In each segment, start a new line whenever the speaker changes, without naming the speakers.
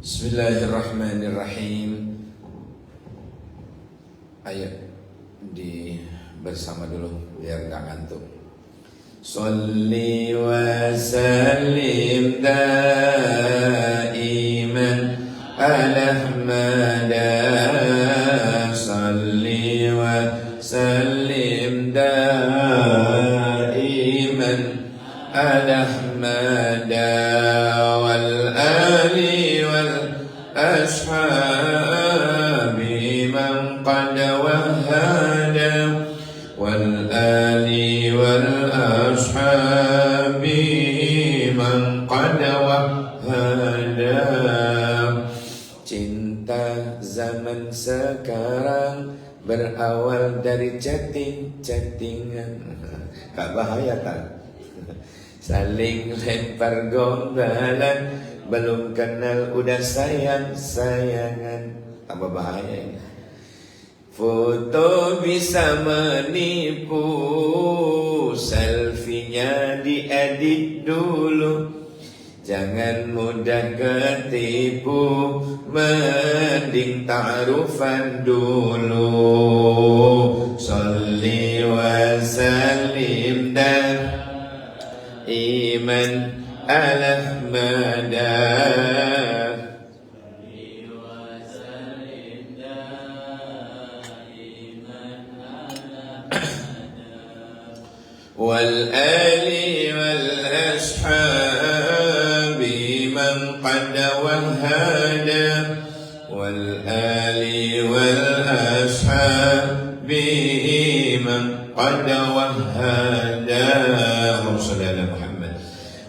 Bismillahirrahmanirrahim. Ayo bersama dulu biar gak ngantuk. Sholli wa sallim daiman ala Ahmada. Sholli wa sallim daiman ala Ahmada wal ali wal ashabi man qad wahada wal ali wal ashabi man qad wahada. Cinta zaman sekarang berawal dari chattingan. Gak bahaya tak? Saling lempar gombalan, belum kenal udah sayang-sayangan. Tambah bahaya ini. Foto bisa menipu, selfie-nya diedit dulu. Jangan mudah ketipu, mending ta'arufan dulu. Sholli wa sallim iman ala Ahmada. Wal ali wal ashabi man qad wahada wal ali wal ashabi man qad wahada. Muhammad.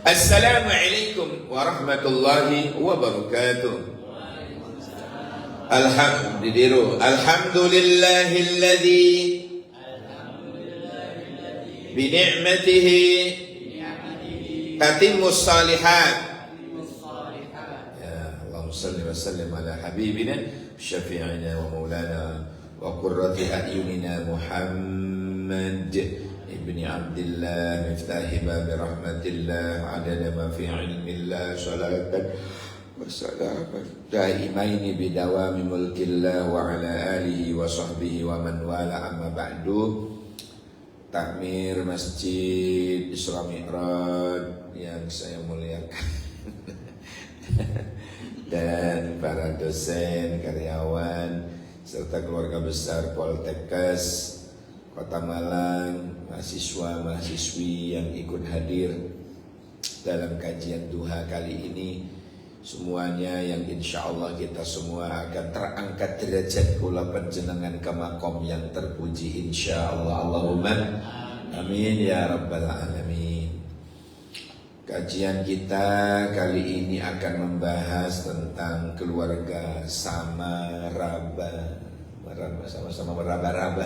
Assalamualaikum warahmatullahi wabarakatuh. Alhamdulillahilladzi bi ni'matihi tatimmus salihat. Ya Allahumma shalli wa sallim ala habibina syafi'ina wa maulana wa qurrati a'yunina Muhammad ibni Abdillah miftahi bab rahmatillah adada ma fi ilmillah salatan wa salaman daimaini bidawami mulkillah wa ala alihi wa sahbihi wa man wala amma ba'du. Takmir Masjid Isra Mi'raj yang saya muliakan dan para dosen, karyawan serta keluarga besar Poltekkes Kota Malang, mahasiswa-mahasiswi yang ikut hadir dalam kajian duha kali ini, semuanya yang insya Allah kita semua akan terangkat derajat kula panjenengan ke makom yang terpuji insya Allah. Allahumma amin ya rabbal alamin. Kajian kita kali ini akan membahas tentang keluarga sama-raba. Sama-sama meraba-raba.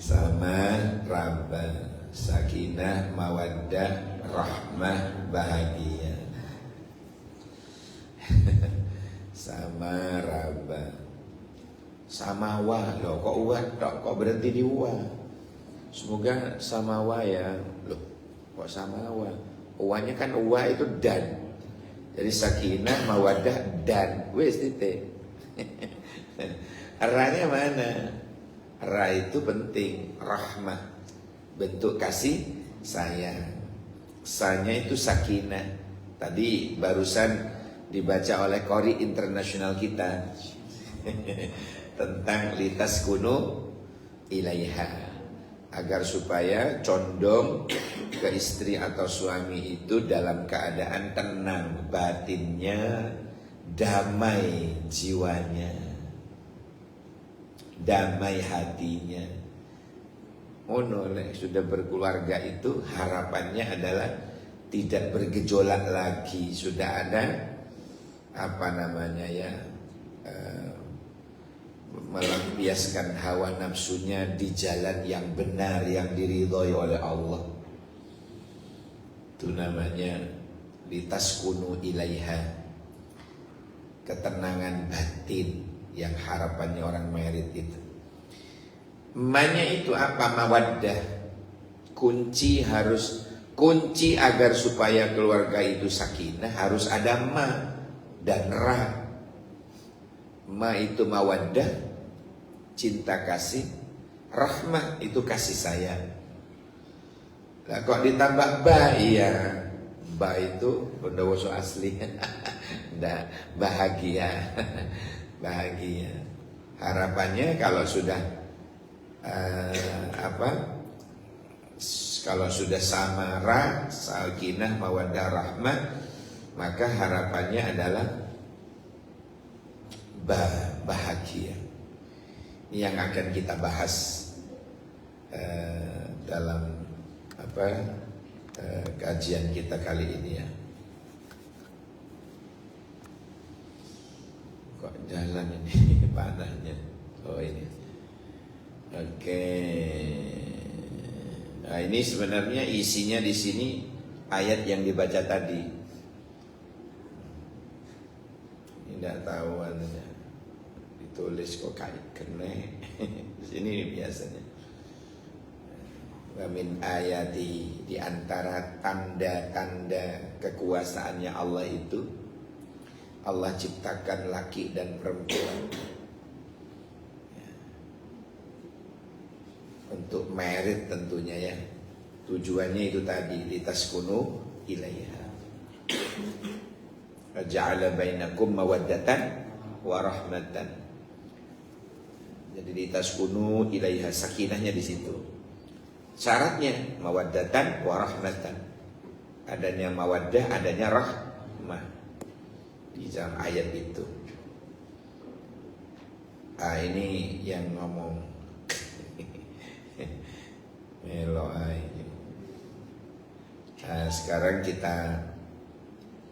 Sama-raba, sakinah, mawaddah, rahmah, bahagia. Sama-raba. Samawa loh, kok uwa kok berhenti di uwa? Semoga samawa ya. Loh, kok samawa? Uwanya kan uwa itu dan. Jadi sakinah, mawaddah, dan. Wes titik. Ra-nya mana? Ra itu penting, rahmah, bentuk kasih sayang. Sa-nya itu sakinah. Tadi barusan dibaca oleh Qori internasional kita tentang litas kuno ilaiha, agar supaya condong ke istri atau suami itu dalam keadaan tenang batinnya, damai jiwanya, damai hatinya. Sudah berkeluarga itu harapannya adalah tidak bergejolak lagi, sudah ada melampiaskan hawa nafsunya di jalan yang benar, yang diridhoi oleh Allah. Itu namanya litaskunu ilaiha, ketenangan batin yang harapannya orang merit itu. Manya itu apa? Mawaddah. Kunci agar supaya keluarga itu sakinah harus ada ma, dan ra. Ma itu mawaddah, cinta kasih. Rahmah itu kasih sayang. Lah kok ditambah ba, iya. Ba itu bondowoso asli. Ndak, bahagia. Bahagia. Harapannya kalau sudah kalau sudah samara, sakinah, mawaddah, rahmah, maka harapannya adalah bahagia. Ini yang akan kita bahas dalam kajian kita kali ini ya. Kok jalan ini panahnya? Oh ini. Oke. Nah ini sebenarnya isinya di sini ayat yang dibaca tadi. Tidak tahu anunya. Ditulis kok kayak kena. Di sini biasanya. Wa min ayati, di antara tanda-tanda kekuasaannya Allah itu, Allah ciptakan laki dan perempuan untuk merit tentunya ya. Tujuannya itu tadi, litaskunu ilaiha. Ja'ala bainakum mawaddatan wa rahmatan. Jadi litaskunu ilaiha, sakinahnya di situ. Syaratnya mawaddatan wa rahmatan. Adanya mawaddah, adanya rahmah di dalam ayat itu. Ini yang ngomong melo ini. Sekarang kita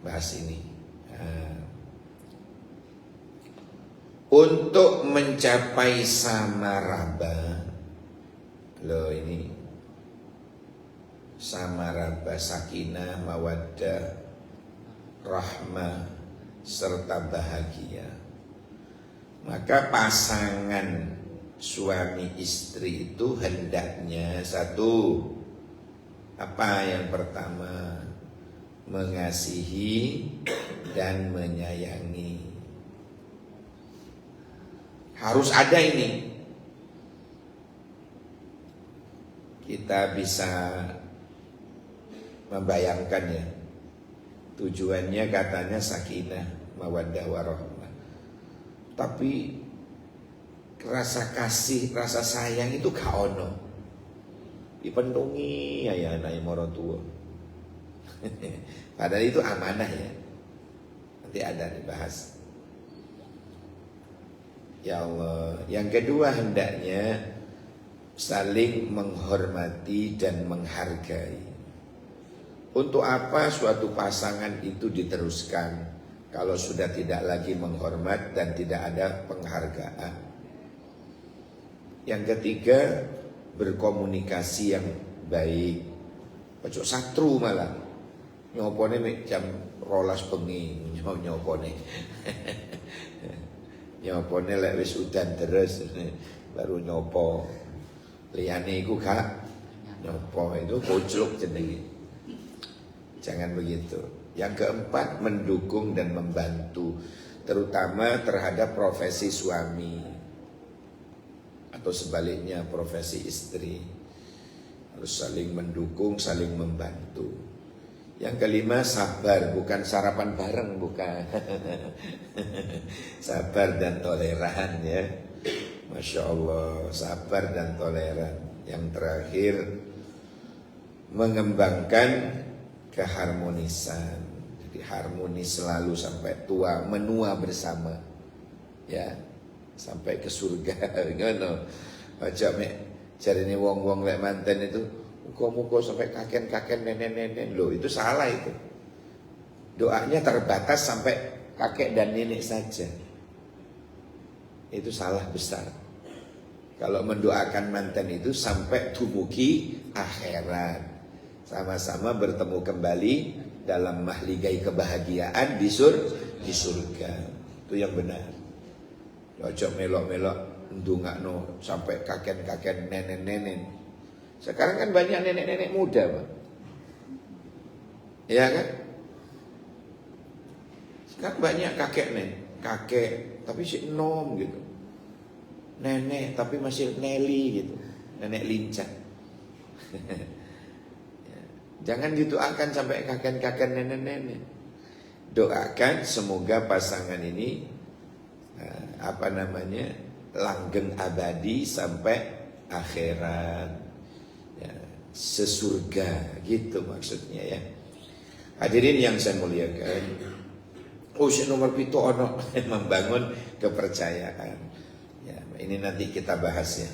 bahas ini. Untuk mencapai samaraba, loh ini samaraba, sakinah, mawaddah, rahmah serta bahagia, maka pasangan suami istri itu hendaknya satu, apa yang pertama, mengasihi dan menyayangi. Harus ada ini. Kita bisa membayangkannya. Tujuannya katanya sakinah, mawaddah, warahmah. Tapi rasa kasih, rasa sayang itu gak ono. Dipendungi ya anak moro tua. Padahal itu amanah ya. Nanti ada dibahas. Ya Allah. Yang kedua, hendaknya saling menghormati dan menghargai. Untuk apa suatu pasangan itu diteruskan kalau sudah tidak lagi menghormat dan tidak ada penghargaan? Yang ketiga, berkomunikasi yang baik. Ojo satru malah. Nyopone jam 12 bengi nyopone. Nyopone lek wis udan terus baru nyopo. Liyane iku gak nyopo, itu gojlok jenenge. Jangan begitu. Yang keempat, mendukung dan membantu, terutama terhadap profesi suami atau sebaliknya profesi istri. Harus saling mendukung, saling membantu. Yang kelima, sabar, bukan sarapan bareng, bukan. Sabar dan toleran ya. Masya Allah, sabar dan toleran. Yang terakhir, mengembangkan keharmonisan. Jadi harmonis selalu sampai tua, menua bersama. Ya, sampai ke surga. Ngono. Aja mek jarine wong-wong lek manten itu muga-muga sampai kakek-kakek, nenek-nenek. Loh, itu salah itu. Doanya terbatas sampai kakek dan nenek saja. Itu salah besar. Kalau mendoakan manten itu sampai dumugi akhirat. Sama-sama bertemu kembali dalam mahligai kebahagiaan di surga. Itu yang benar. Ojo melok-melok ndongakno sampai kakek-kakek, nenek-nenek. Sekarang kan banyak nenek-nenek muda, Pak. Iya kan? Sekarang banyak kakek tapi si nom gitu, nenek tapi masih Nelly gitu, nenek lincah. Jangan didoakan sampai kakek nenek-nenek. Doakan semoga pasangan ini langgeng abadi sampai akhirat, ya, sesurga gitu maksudnya ya. Hadirin yang saya muliakan, nomor 7 ono membangun kepercayaan. Ya, ini nanti kita bahas ya.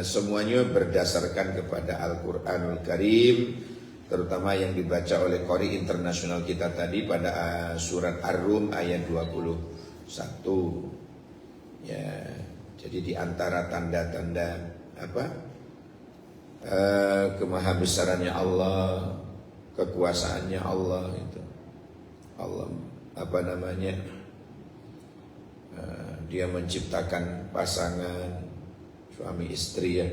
Semuanya berdasarkan kepada Al-Quranul Karim, terutama yang dibaca oleh Qori internasional kita tadi pada surat Ar-Rum ayat 21. Ya, jadi di antara tanda-tanda kemahabesarannya Allah, kekuasaannya Allah itu. Allah dia menciptakan pasangan suami istri ya.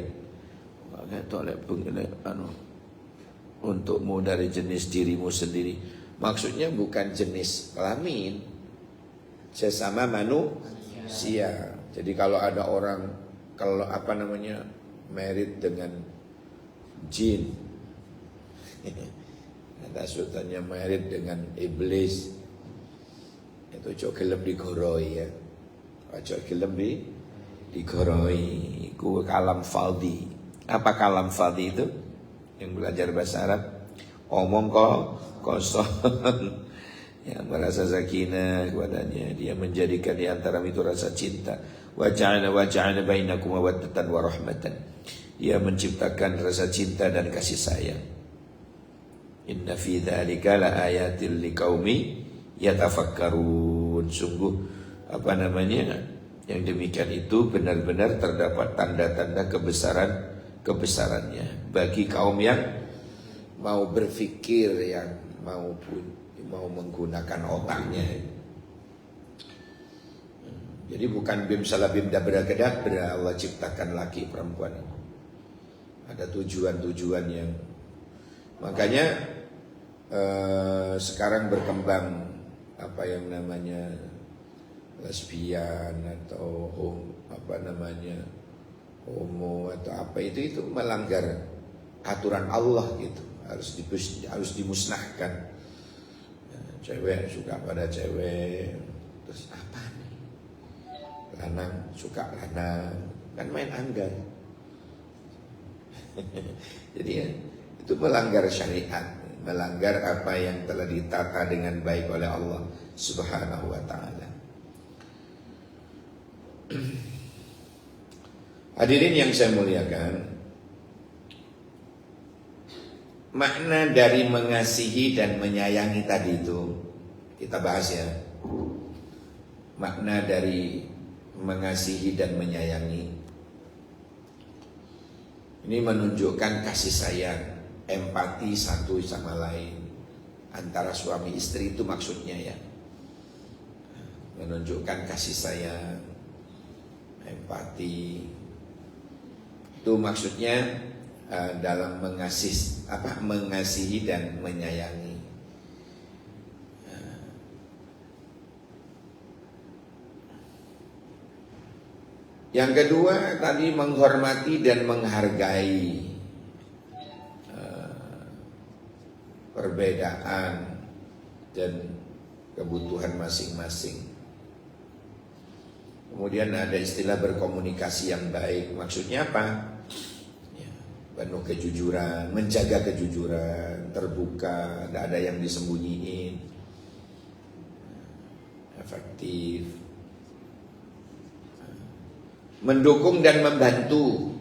Untukmu dari jenis dirimu sendiri. Maksudnya bukan jenis kelamin, sesama manusia. Jadi kalau ada orang married dengan jin, ada sultannya married dengan iblis, itu cok gelem digoroi ya. Cok gelem digoroi. Ku kalam faldi. Apa kalam faldi itu? Yang belajar bahasa Arab, omong kosong. Yang merasa sakinah kepadanya, dia menjadikan di antara itu rasa cinta. Wa ja'ala bainakum mawaddatan wa rahmatan. Dia menciptakan rasa cinta dan kasih sayang. Inna fi dzalika laayatil liqaumi yatafakkarun. Sungguh yang demikian itu benar-benar terdapat tanda-tanda kebesarannya bagi kaum yang mau berpikir, yang mau menggunakan otaknya. Jadi bukan bim salabim dabra kedabra Allah ciptakan laki perempuan. Ada tujuan-tujuan yang makanya sekarang berkembang yang namanya lesbian atau homo atau apa itu melanggar aturan Allah gitu, harus dimusnahkan. Cewek suka pada cewek, terus apa nih? Lanang suka lanang, kan main anggar. Jadi ya, itu melanggar syariat, melanggar apa yang telah ditata dengan baik oleh Allah Subhanahu wa ta'ala. Hadirin yang saya muliakan, makna dari mengasihi dan menyayangi tadi itu kita bahas ya. Makna dari mengasihi dan menyayangi ini menunjukkan kasih sayang, empati satu sama lain antara suami istri, itu maksudnya ya. Menunjukkan kasih sayang, empati, itu maksudnya dalam mengasihi dan menyayangi. Yang kedua tadi menghormati dan menghargai perbedaan dan kebutuhan masing-masing. Kemudian ada istilah berkomunikasi yang baik. Maksudnya apa? Ya, penuh kejujuran, menjaga kejujuran, terbuka, tidak ada yang disembunyiin, efektif, mendukung dan membantu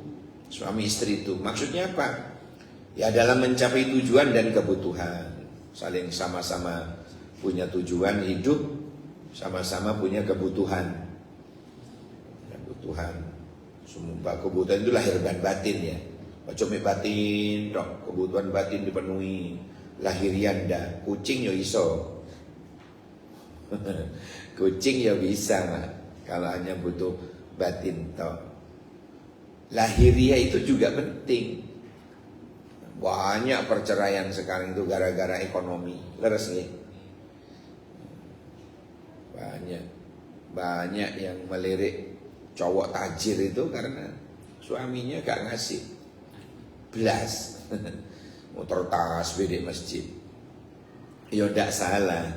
suami istri itu. Maksudnya apa? Ya dalam mencapai tujuan dan kebutuhan, saling sama-sama punya tujuan hidup, sama-sama punya kebutuhan. Semua kebutuhan itu lahir dan batin ya. Cuma batin, kebutuhan batin dipenuhi. Lahirian dah, kucing yo iso. Kucing ya bisa kalau hanya butuh batin toh. Lahiriah itu juga penting. Banyak perceraian sekarang itu gara-gara ekonomi. Leres nih. banyak yang melirik cowok tajir itu karena suaminya gak ngasih belas motor tasbih di masjid. Ya ndak salah,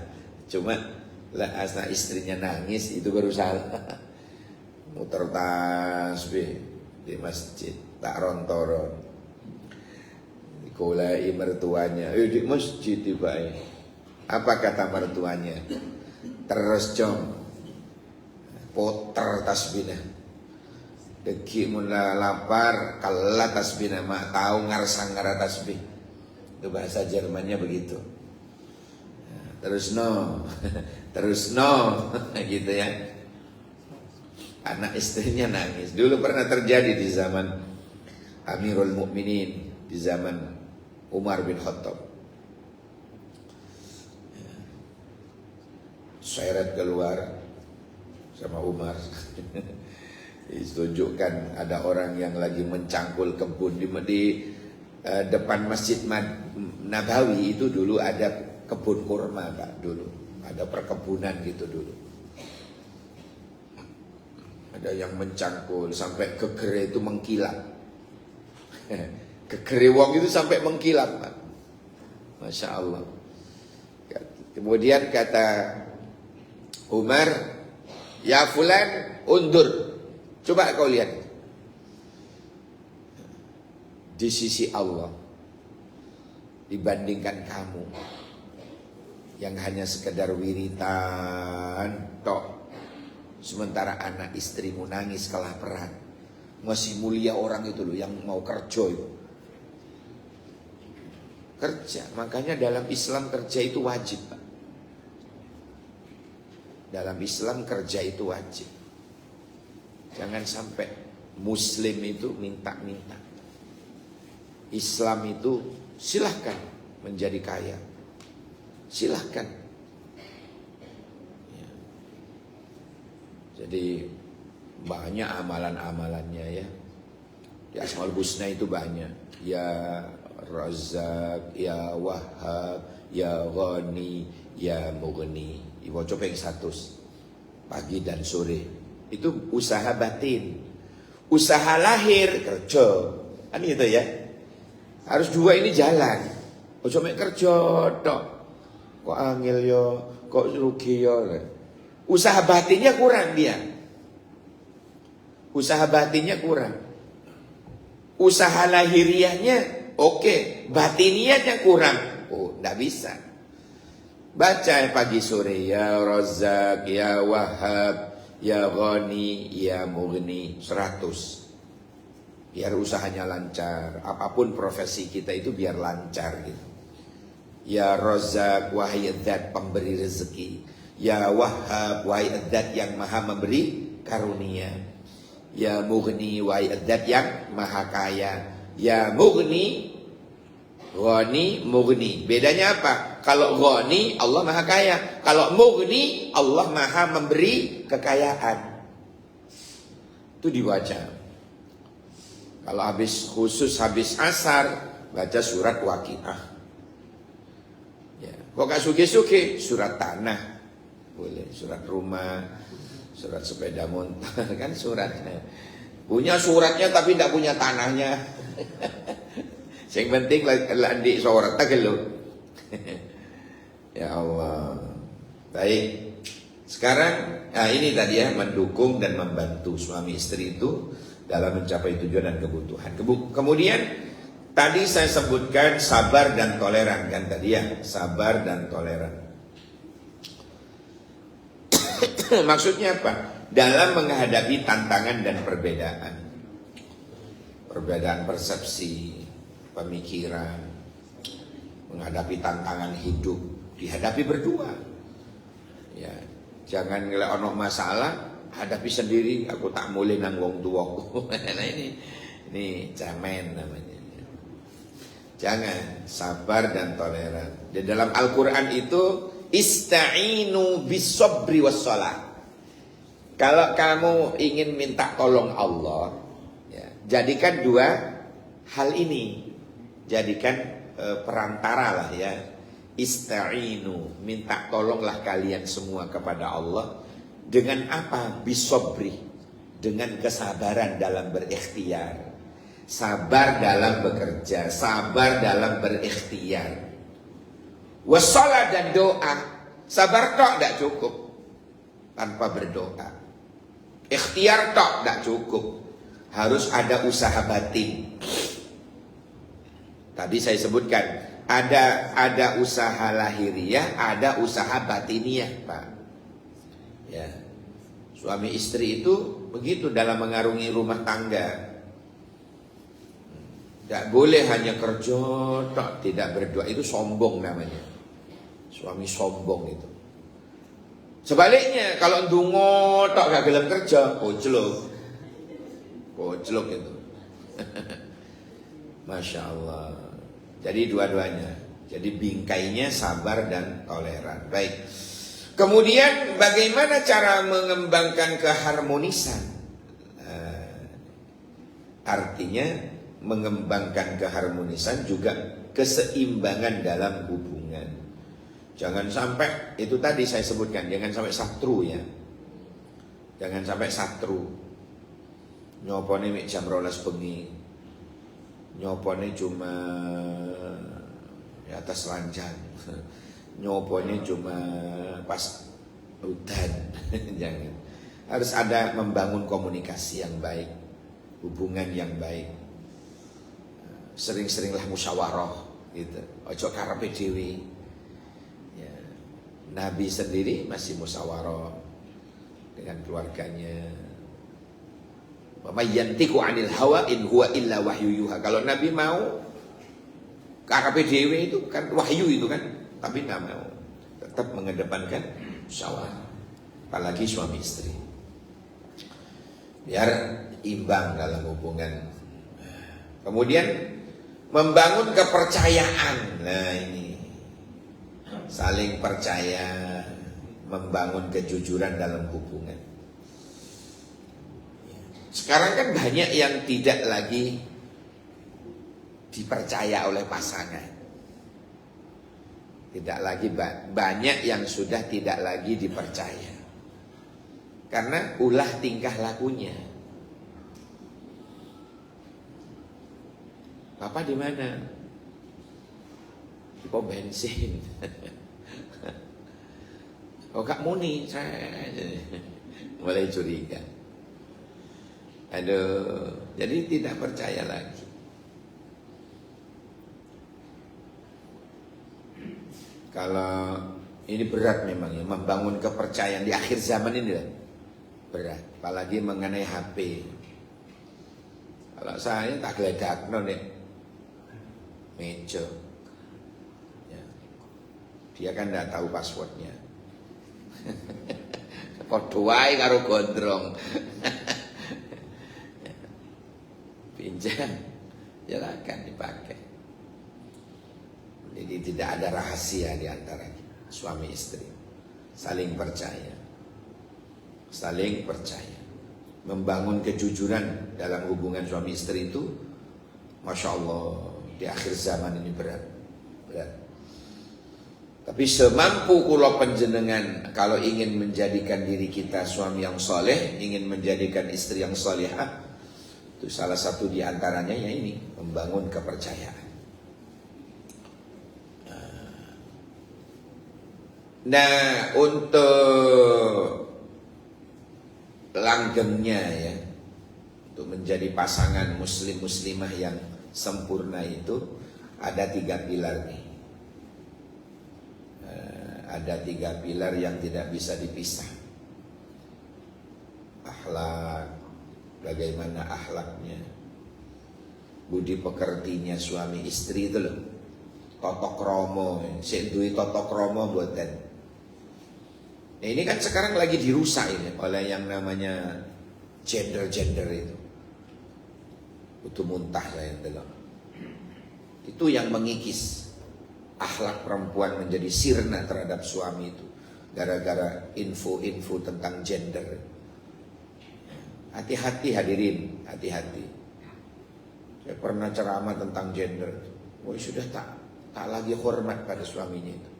cuma lah asal istrinya nangis itu baru salah. Motor tasbih di masjid tak rontoron. Dikolai mertuanya, di masjid tiba. Apa kata mertuanya? Terus jom poter tasbihnya. Deki mula lapar kalah tasbihnya mak tahu ngarsang ngara tasbih. Itu bahasa Jermannya begitu. Terus no, terus no, gitu ya. Anak istrinya nangis. Dulu pernah terjadi di zaman Amirul Mukminin, di zaman Umar bin Khattab. Seret keluar sama Umar. Ditunjukkan ada orang yang lagi mencangkul kebun di depan Masjid Nabawi itu dulu ada kebun kurma Pak dulu. Ada perkebunan gitu dulu. Ada yang mencangkul sampai gegere itu mengkilap. Gegere wong itu sampai mengkilap Pak. Masya Allah. Kemudian kata Umar, ya fulan undur. Coba kau lihat. Di sisi Allah dibandingkan kamu yang hanya sekedar wiritan tok, sementara anak istrimu nangis kelaparan, masih mulia orang itu loh yang mau kerja itu. Kerja, makanya dalam Islam kerja itu wajib Pak. Dalam Islam kerja itu wajib. Jangan sampai Muslim itu minta-minta. Islam itu silahkan menjadi kaya. Silahkan. Ya. Jadi banyak amalan-amalannya ya. Di Asmaul Husna itu banyak. Ya Razzaq, Ya Wahhab, Ya Ghani, Ya Mughni. Iwoco peng 100 pagi dan sore. Itu usaha batin. Usaha lahir kerja. Kan gitu ya. Harus dua ini jalan. Ojo mek kerja tok. Kok angel yo, kok rugi yo. Usaha batinnya kurang dia. Usaha batinnya kurang. Usaha lahiriahnya oke, batiniahnya kurang. Oh, enggak bisa. Baca pagi sore, ya Razzaq, ya Wahhab, ya Ghani, ya Mughni, 100. Biar usahanya lancar. Apapun profesi kita itu biar lancar gitu. Ya Razzaq, wahai Zat pemberi rezeki. Ya Wahhab, wahai Zat yang maha memberi karunia. Ya Mughni, wahai Zat yang maha kaya. Ya Mughni, Ghani, Mughni. Bedanya apa? Kalau Ghani, Allah maha kaya. Kalau Mughni, Allah maha memberi kekayaan. Itu dibaca. Kalau habis asar, baca surat Waqiah. Ya. Kok gak suge-suge? Surat tanah. Boleh. Surat rumah, surat sepeda motor. Kan suratnya. Punya suratnya tapi tidak punya tanahnya. Yang penting landik surat tak gelo. Ya Allah. Baik. Sekarang ini tadi ya, mendukung dan membantu suami istri itu dalam mencapai tujuan dan kebutuhan. Kemudian tadi saya sebutkan sabar dan toleran kan tadi ya, sabar dan toleran. Maksudnya apa? Dalam menghadapi tantangan dan perbedaan. Perbedaan persepsi, pemikiran, menghadapi tantangan hidup, dihadapi berdua. Ya, jangan ngeliat ono masalah hadapi sendiri, aku tak mulai nang wong tuaku. Nah ini cemen namanya. Jangan, sabar dan toleran. Di dalam Al-Qur'an itu ista'inu bis-sabri was-shalah. Kalau kamu ingin minta tolong Allah, ya, jadikan dua hal ini. Jadikan perantara lah ya. Ista'inu, minta tolonglah kalian semua kepada Allah Dengan apa? Bisobri, dengan kesabaran dalam berikhtiar. Sabar dalam bekerja, sabar dalam berikhtiar. Wassalat dan doa. Sabar tok tidak cukup tanpa berdoa. Ikhtiar tok tidak cukup, harus ada usaha batin. Tadi saya sebutkan ada usaha lahiriah, ada usaha batiniah, Pak. Ya, suami istri itu begitu dalam mengarungi rumah tangga. Tidak boleh hanya kerja tok, tidak berdoa, itu sombong namanya. Suami sombong itu. Sebaliknya kalau ndungo tok gak gelem kerja, koclok itu. Masya Allah. Jadi dua-duanya. Jadi bingkainya sabar dan toleran. Baik. Kemudian bagaimana cara mengembangkan keharmonisan? Artinya mengembangkan keharmonisan juga keseimbangan dalam hubungan. Jangan sampai, itu tadi saya sebutkan, jangan sampai satru ya. Jangan sampai satru. Nyopone mik jam 12 bengi. Nyopone cuma di atas ranjang. Nyopone cuma pas hutan. Jangan. Harus ada membangun komunikasi yang baik, hubungan yang baik. Sering-seringlah musyawarah gitu. Ojo karepe dhewe. Ya. Nabi sendiri masih musyawarah dengan keluarganya. Wa may yantiqu 'anil hawa in huwa illa wahyu yuha. Kalau Nabi mau karepe dhewe itu kan wahyu itu kan, tapi enggak mau. Tetap mengedepankan musyawarah. Apalagi suami istri. Biar imbang dalam hubungan. Kemudian membangun kepercayaan. Nah ini saling percaya, membangun kejujuran dalam hubungan. Sekarang kan banyak yang tidak lagi dipercaya oleh pasangan. Tidak lagi banyak yang sudah tidak lagi dipercaya. Karena ulah tingkah lakunya. Bapak di mana? Di pom bensin. Oh Kak Muni, saya mulai curiga. Aduh, jadi tidak percaya lagi. Kalau ini berat memang ya, membangun kepercayaan di akhir zaman ini lah. Berat, apalagi mengenai HP. Kalau saya tak geledakno nek meja. Ya. Dia kan tidak tahu passwordnya. Padha wae karo gondrong. Pinjam, silakan dipakai. Jadi tidak ada rahasia di antara suami istri. Saling percaya. Saling percaya. Membangun kejujuran dalam hubungan suami istri itu, Masya Allah, di akhir zaman ini berat. Tapi semampu kula panjenengan, kalau ingin menjadikan diri kita suami yang soleh, ingin menjadikan istri yang solehah, itu salah satu di antaranya ya ini, membangun kepercayaan. Nah, untuk langgengnya ya, untuk menjadi pasangan muslim-muslimah yang sempurna itu ada 3 pilar nih. Ada 3 pilar yang tidak bisa dipisah. Akhlak, bagaimana akhlaknya, budi pekertinya suami istri itu loh. Totok kromo, sik duwe totok kromo mboten. Nah, ini kan sekarang lagi dirusak ini oleh yang namanya gender itu. Itu muntah saya delok. Itu yang mengikis akhlak perempuan menjadi sirna terhadap suami itu gara-gara info-info tentang gender. Hati-hati hadirin, hati-hati. Saya pernah ceramah tentang gender. Oh, sudah tak lagi hormat pada suaminya itu.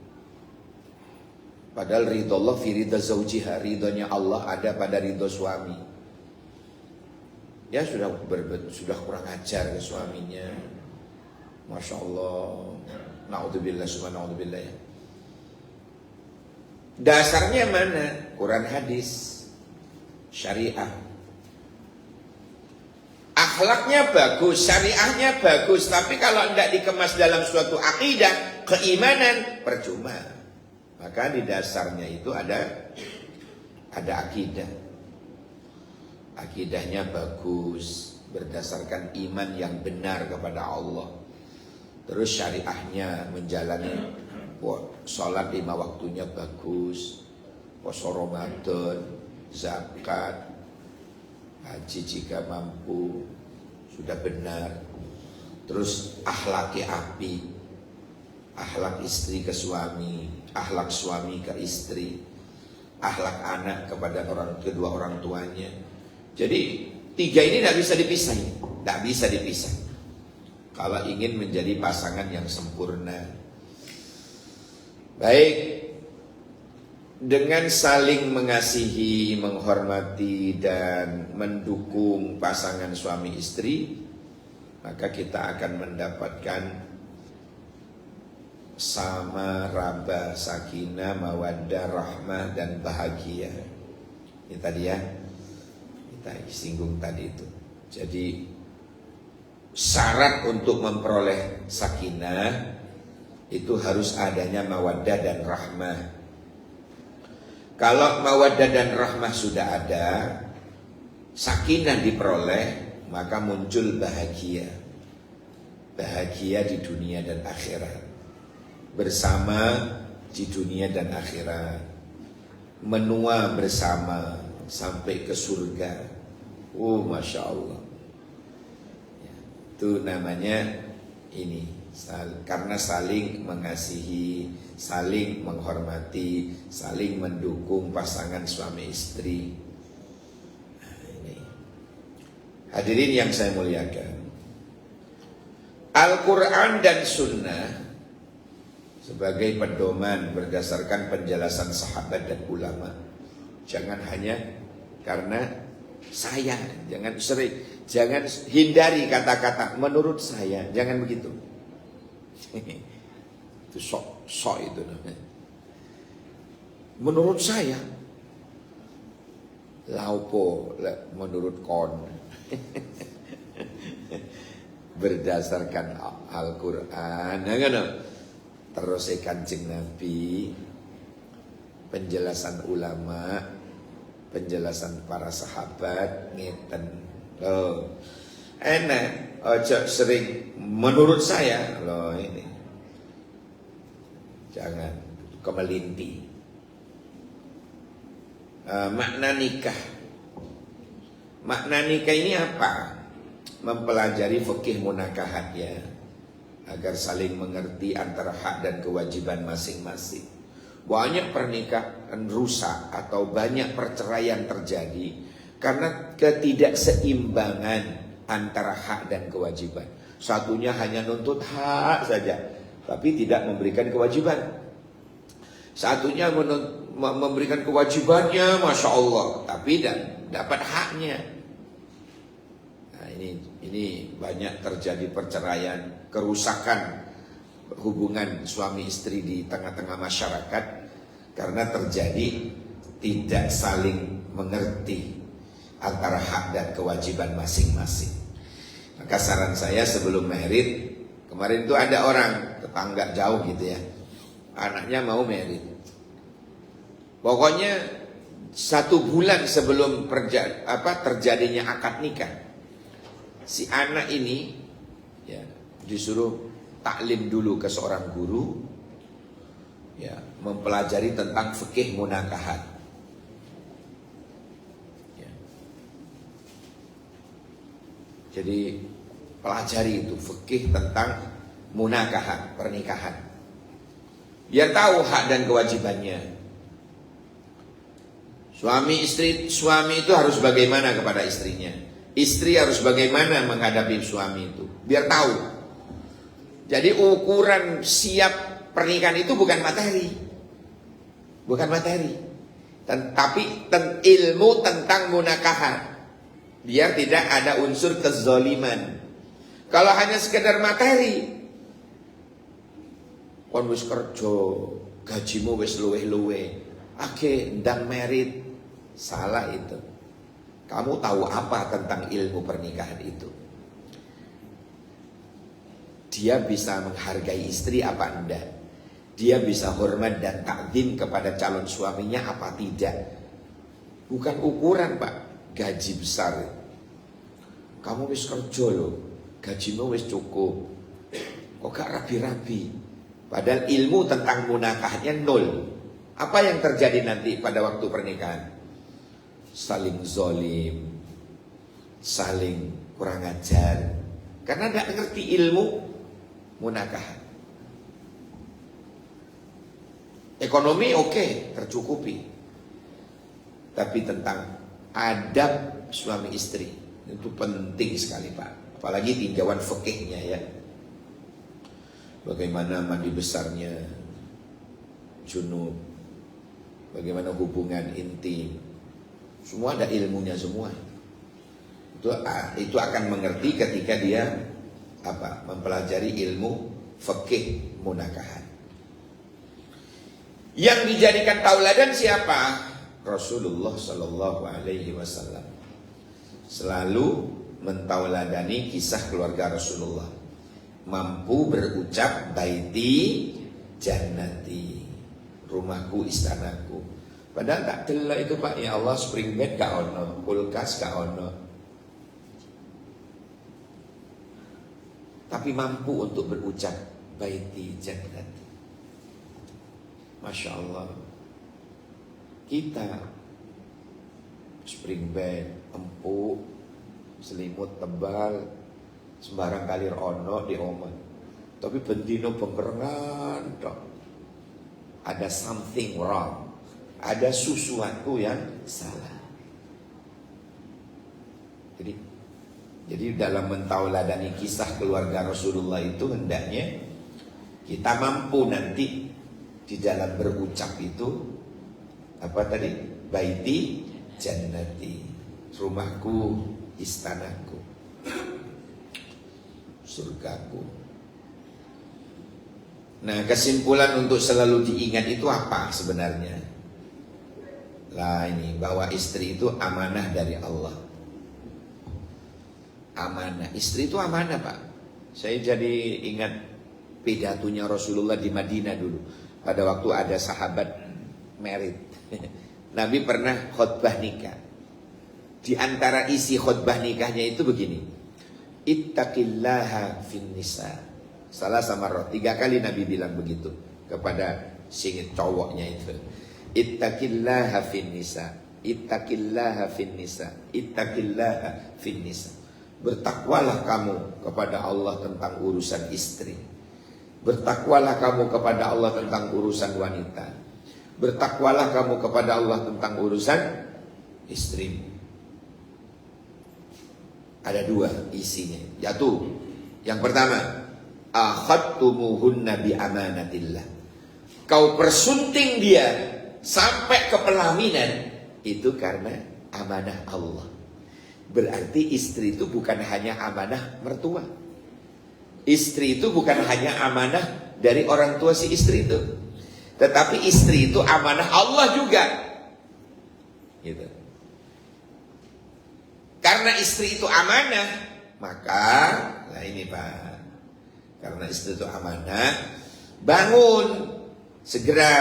Padahal ridho Allah fi ridha zaujiha, ridhonya Allah ada pada ridho suami. Ya sudah kurang ajar ke suaminya, masya Allah, naudzubillah, subhanallah ya. Dasarnya mana? Quran, hadis, syariah. Akhlaknya bagus, syariahnya bagus, tapi kalau tidak dikemas dalam suatu akidah, keimanan, percuma. Maka di dasarnya itu ada akidah. Akidahnya bagus, berdasarkan iman yang benar kepada Allah. Terus syariahnya menjalani sholat 5 waktunya bagus, puasa Ramadan, zakat, haji jika mampu, sudah benar. Terus akhlaki api, akhlak istri ke suami, akhlak suami ke istri, akhlak anak kepada kedua orang tuanya. Jadi 3 ini tidak bisa dipisah, tidak bisa dipisah. Kalau ingin menjadi pasangan yang sempurna, baik, dengan saling mengasihi, menghormati dan mendukung pasangan suami istri, maka kita akan mendapatkan sama raba, sakinah, mawaddah, rahmah dan bahagia. Ini tadi ya, kita singgung tadi itu. Jadi syarat untuk memperoleh sakinah itu harus adanya mawaddah dan rahmah. Kalau mawaddah dan rahmah sudah ada, sakinah diperoleh, maka muncul bahagia. Bahagia di dunia dan akhirat. Bersama di dunia dan akhirat. Menua bersama sampai ke surga. Oh, Masya Allah. Itu namanya ini. Karena saling mengasihi, saling menghormati, saling mendukung pasangan suami istri. Nah, ini. Hadirin yang saya muliakan, Al-Quran dan Sunnah sebagai pedoman berdasarkan penjelasan sahabat dan ulama. Jangan hanya karena saya, jangan hindari kata-kata menurut saya, jangan begitu. Itu sok itu namanya. Menurut saya, laupo menurut kon. Berdasarkan Al-Quran, terus Kanjeng Nabi, penjelasan ulama, penjelasan para sahabat, ngeten. Enak, ojo sering menurut saya loh ini. Jangan kemelinti. Makna nikah. Makna nikah ini apa? Mempelajari fikih munakahat ya, agar saling mengerti antara hak dan kewajiban masing-masing. Banyak pernikahan rusak atau banyak perceraian terjadi karena ketidakseimbangan antara hak dan kewajiban. Satunya hanya nuntut hak saja, tapi tidak memberikan kewajiban. Satunya memberikan kewajibannya, Masya Allah, tapi tidak dapat haknya. Nah, ini banyak terjadi perceraian, kerusakan hubungan suami istri di tengah-tengah masyarakat karena terjadi tidak saling mengerti antara hak dan kewajiban masing-masing. Maka saran saya sebelum merit, kemarin itu ada orang tetangga jauh gitu ya, anaknya mau merit. Pokoknya 1 bulan sebelum terjadinya akad nikah, si anak ini ya disuruh taklim dulu ke seorang guru, ya mempelajari tentang fikih munakahat. Jadi pelajari itu fikih tentang munakahat, pernikahan. Biar tahu hak dan kewajibannya. Suami itu harus bagaimana kepada istrinya. Istri harus bagaimana menghadapi suami itu. Biar tahu. Jadi ukuran siap pernikahan itu bukan materi. bukan materi. Tapi ilmu tentang munakahat. Biar tidak ada unsur kezaliman. Kalau hanya sekedar materi, kon wis kerja, gajimu wis luweh-luweh, ndang merit, salah itu. Kamu tahu apa tentang ilmu pernikahan itu? Dia bisa menghargai istri apa enggak? Dia bisa hormat dan takdim kepada calon suaminya apa tidak? Bukan ukuran, Pak, gaji besar. Kamu wis kerja loh, gajimu wis cukup, kok gak rabi-rabi? Padahal ilmu tentang munakahnya nol. Apa yang terjadi nanti pada waktu pernikahan? Saling zolim, saling kurang ajar, karena gak ngerti ilmu munakahat. Ekonomi oke, tercukupi, tapi tentang adab suami istri itu penting sekali, Pak. Apalagi tinjauan fikihnya ya. Bagaimana mandi besarnya, junub, bagaimana hubungan intim, semua ada ilmunya semua. Itu akan mengerti ketika dia mempelajari ilmu fikih munakahat. Yang dijadikan tauladan siapa? Rasulullah Sallallahu Alaihi Wasallam selalu mentauladani kisah keluarga Rasulullah. Mampu berucap baiti jannati, rumahku istanaku. Padahal tak delok itu, Pak, ya Allah, spring bed gak ono, kulkas gak ono. Tapi mampu untuk berucap baiti jannati. Masya Allah. Kita spring bed, empuk, selimut tebal, sembarang kali ono di omah. Tapi bendino pemberengan dok. Ada something wrong. Ada sesuatu yang salah. Jadi dalam mentauladani kisah keluarga Rasulullah itu hendaknya kita mampu nanti di dalam berucap itu baiti jannati, rumahku, istanaku, surgaku. Nah, kesimpulan untuk selalu diingat itu apa sebenarnya? Ini bahwa istri itu amanah dari Allah. Amanah, istri itu amanah, Pak. Saya jadi ingat pidatonya Rasulullah di Madinah dulu. Pada waktu ada sahabat merit, Nabi pernah khutbah nikah. Di antara isi khutbah nikahnya itu begini: ittaqillaha fin nisa. Salah sama roh. 3 kali Nabi bilang begitu kepada singit cowoknya itu. Ittaqillaha fin nisa, ittaqillaha fin nisa, ittaqillaha fin nisa. Bertakwalah kamu kepada Allah tentang urusan istri. Bertakwalah kamu kepada Allah tentang urusan wanita. Bertakwalah kamu kepada Allah tentang urusan istri. Ada 2 isinya. Yaitu yang pertama, akhadtumuhunna bi amanatillah. Kau persunting dia sampai ke pelaminan itu karena amanah Allah. Berarti istri itu bukan hanya amanah mertua. Istri itu bukan hanya amanah dari orang tua si istri itu, tetapi istri itu amanah Allah juga. Gitu. Karena istri itu amanah, maka ini Pak. Karena istri itu amanah, bangun segera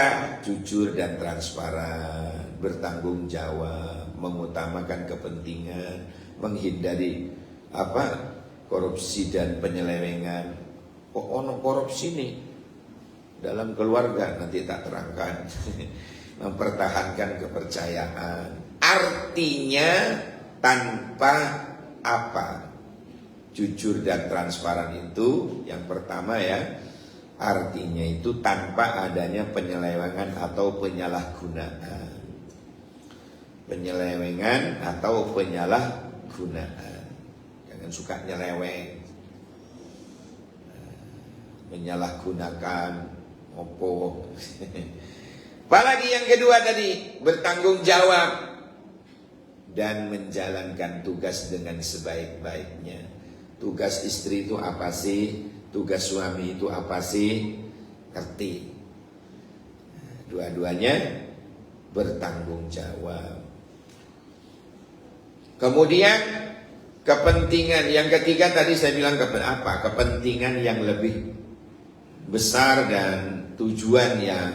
jujur dan transparan, bertanggung jawab, mengutamakan kepentingan, menghindari korupsi dan penyelewengan. Kok ono korupsi nih dalam keluarga, nanti tak terangkan. Mempertahankan kepercayaan. Artinya tanpa jujur dan transparan itu yang pertama ya. Artinya itu tanpa adanya penyelewengan atau penyalahgunaan. Penyelewengan atau penyalahgunaan. Jangan suka nyeleweng, menyalahgunakan, Apalagi yang kedua tadi, bertanggung jawab dan menjalankan tugas dengan sebaik-baiknya. Tugas istri itu apa sih? Tugas suami itu apa sih? Ngerti. Dua-duanya bertanggung jawab. Kemudian kepentingan yang ketiga tadi saya bilang apa? Kepentingan yang lebih besar dan tujuan yang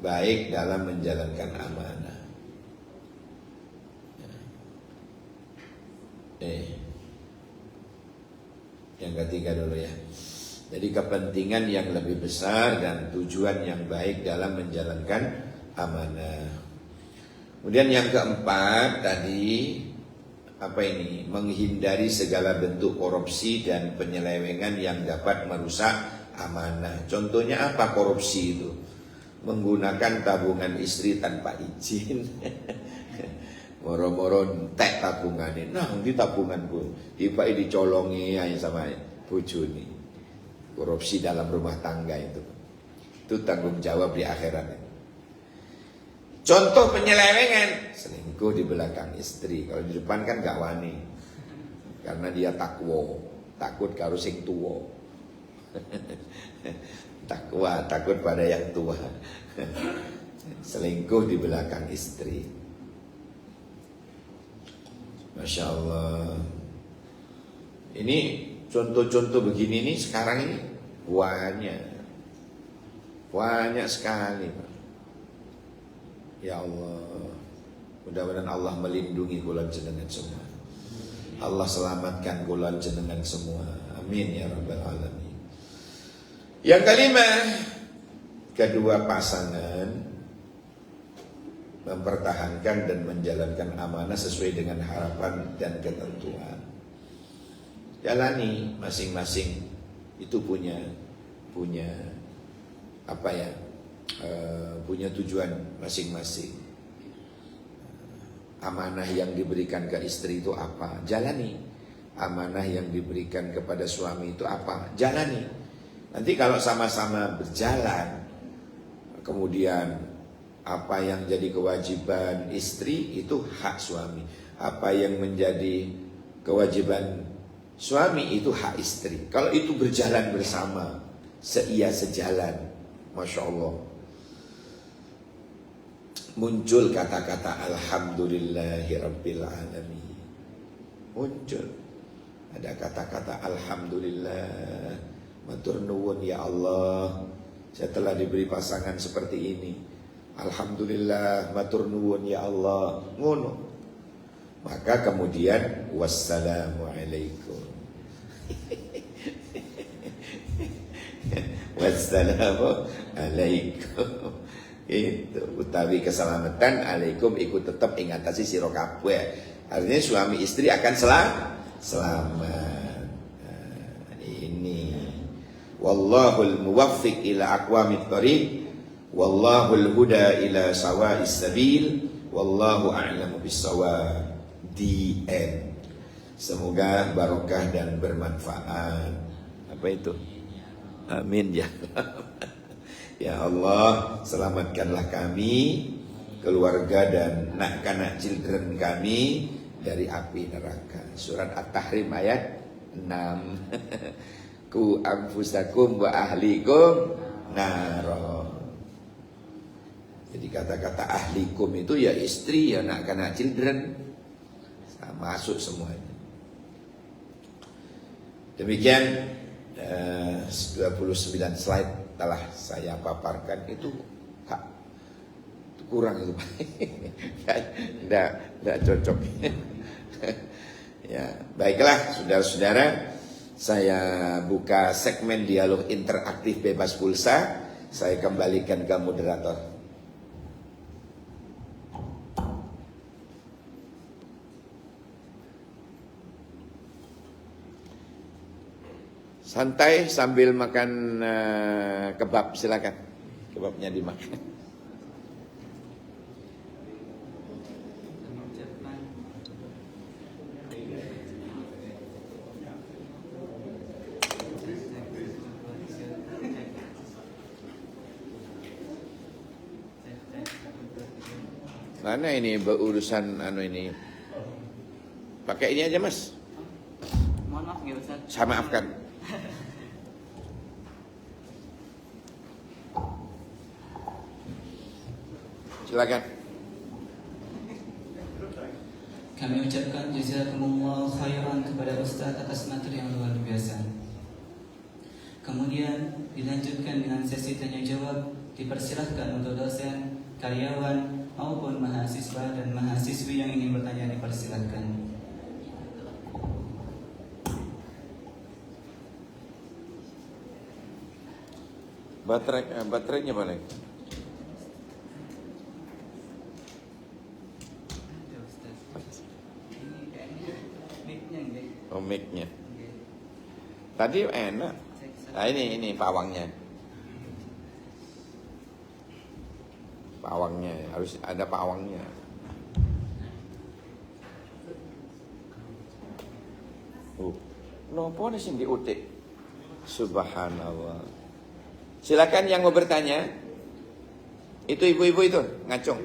baik dalam menjalankan amanah. Yang ketiga dulu ya. Jadi kepentingan yang lebih besar dan tujuan yang baik dalam menjalankan amanah. Kemudian yang keempat tadi apa ini? Menghindari segala bentuk korupsi dan penyelewengan yang dapat merusak amanah. Contohnya apa korupsi itu? Menggunakan tabungan istri tanpa izin. Moro-moro entek tabungane. Nah, di tabunganku tiba dicolongi aja sama bojone. Korupsi dalam rumah tangga itu. Itu tanggung jawab di akhirat. Contoh penyelewengan, selingkuh di belakang istri. Kalau di depan kan gak wani. Karena dia takwa, takut karo sing tuwa. Takut pada yang tua. Selingkuh di belakang istri. Masya Allah. Ini contoh-contoh begini nih sekarang ini banyak sekali, Pak. Ya Allah, mudah-mudahan Allah melindungi kula jenengan semua. Allah selamatkan kula jenengan semua. Amin ya rabbal alamin. Yang kelima, kedua pasangan mempertahankan dan menjalankan amanah sesuai dengan harapan dan ketentuan. Jalani masing-masing itu punya apa ya? Punya tujuan masing-masing. Amanah yang diberikan ke istri itu apa? Jalani. Amanah yang diberikan kepada suami itu apa? Jalani. Nanti kalau sama-sama berjalan, kemudian apa yang jadi kewajiban istri itu hak suami. Apa yang menjadi kewajiban suami itu hak istri. Kalau itu berjalan bersama, sejalan, Masya Allah. Muncul kata-kata Alhamdulillahirabbil alamin. Muncul. Ada kata-kata Alhamdulillah. Matur nuwun ya Allah. Saya telah diberi pasangan seperti ini. Alhamdulillah, matur nuwun ya Allah. Ngono. Maka kemudian wassalamualaikum. Wassalamualaikum. Itu utawi keselamatan alaikum ikut tetap ingatasi sira kabeh. Artinya suami istri akan selamat. Nah, ini wallahul muwaffiq ila aqwamit thoriq wallahul huda ila sawa'is sabil wallahu a'lamu bissawab. The end. Semoga barokah dan bermanfaat. Apa itu? Amin ya. Ya Allah, selamatkanlah kami, keluarga dan anak-anak children kami dari api neraka. Surat At-Tahrim ayat 6. Ku anfusakum wa ahlikum naro. Jadi kata-kata ahlikum itu ya istri, ya anak-anak children, masuk semuanya. Demikian 29 slide telah saya paparkan itu kurang itu Pak. Tidak cocok. Ya, baiklah saudara-saudara, saya buka segmen dialog interaktif bebas pulsa. Saya kembalikan ke moderator. Santai sambil makan kebab, silakan. Kebabnya dimakan. Mana ini berurusan ini? Pakai ini aja Mas.
Mohon maaf ya Ustaz.
Saya maafkan. Silakan.
Kami ucapkan jazakumullah khairan kepada Ustaz atas materi yang luar biasa. Kemudian dilanjutkan dengan sesi tanya jawab. Dipersilahkan untuk dosen, karyawan maupun mahasiswa dan mahasiswi yang ingin bertanya dipersilahkan.
Baterainya boleh. Oh, mic-nya. Tadi enak. Nah ini pawangnya. Pawangnya harus ada pawangnya. Nopo nih sing diutik. Subhanallah. Silakan yang mau bertanya. Itu ibu-ibu itu ngacung.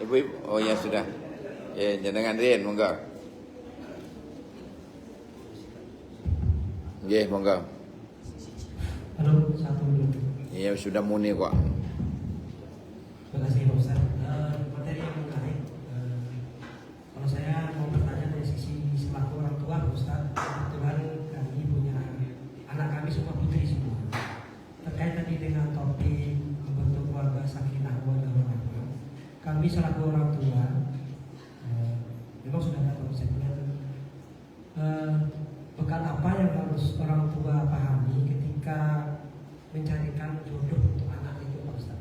Ibu-ibu. Oh ya sudah. Ya jenengan Rin, monggo. Nggih, monggo.
Halo, satu dulu.
Iya sudah muni kok.
Terima kasih Pak Ustaz. Materi yang menarik. Kalau saya mau bertanya dari sisi selaku orang tua Pak Ustaz, kebetulan kami punya anak kami semua putri semua. Terkait tadi dengan topik membentuk keluarga sakinah mawaddah warahmah. Kami selaku orang tua memang sudah ada konsepnya. Bekal apa yang harus orang tua pahami ketika mencarikan jodoh untuk anak itu Pak Ustaz?